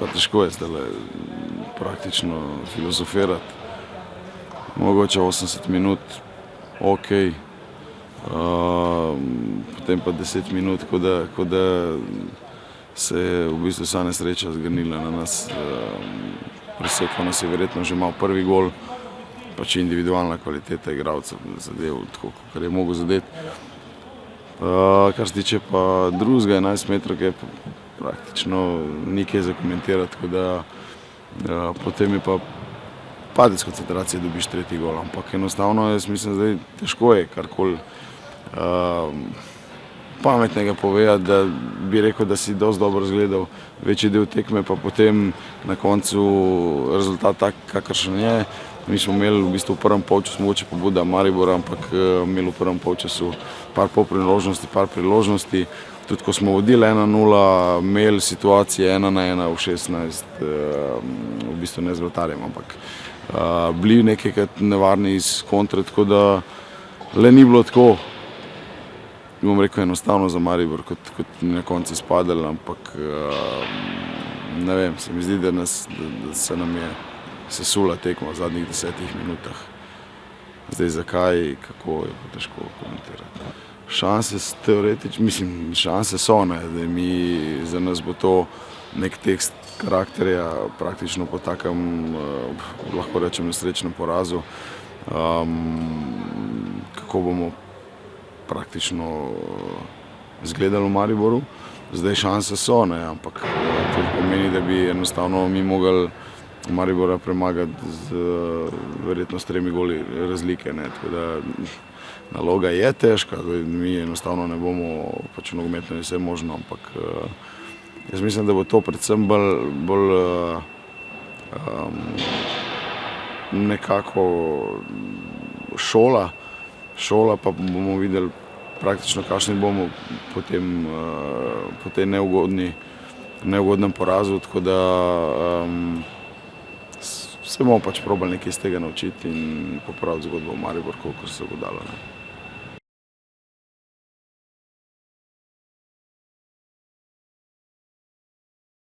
pa težko je zdaj praktično filozofirati. Mogoče 80 minut, ok, potem pa 10 minut, ko da se je v bistvu vsa nesreča zgrnila na nas. Presekal nas je verjetno že malo prvi gol, pač individualna kvaliteta igralcev zadev, tako kar je mogel zadeti. Kar se tiče pa drugega 11-metrovke, praktično ni kaj za komentirati, tako da potem je pa padec koncentracije, dobiš tretji gol, ampak enostavno jaz mislim, zdaj težko je karkoli pametnega povedati, da bi rekel, da si dosti dobro izgledal večji del tekme, pa potem na koncu rezultat tak, kakršen je. Mi smo imeli v bistvu v prvem polčasu mogoče pobuda Maribora, ampak imeli v prvem polčasu par priložnosti. Tudi ko smo vodili 1-0, imeli situacije 1-1 v 16, v bistvu ne z vratarjem, ampak bili nekajkrat nevarni iz kontre, tako da le ni bilo tako, bom rekel, enostavno za Maribor, kot na koncu izpadali, ampak ne vem, se mi zdi, da se nam je sesula tekma v zadnjih 10 minutah. Zdaj zakaj, kako je pa težko komentirati. Šanse so, ne, da za nas bo to nek tekst karakterja praktično po takem, lahko rečem, nesrečnem porazu. Kako bomo praktično izgledali v Mariboru. Zdaj šanse so, ne, ampak to pomeni, da bi enostavno mi mogli Maribora premagati verjetno s 3 goli razlike, ne, tako da naloga je težka, mi enostavno ne bomo, pač nogometno je vse možno, ampak jaz mislim, da bo to predvsem bolj nekako šola, pa bomo videli praktično, kakšni bomo potem po tej neugodnem porazu, tako da se bomo pač probali nekaj iz tega naučiti in popraviti zgodbo v Maribor, kolikor se bo dalo.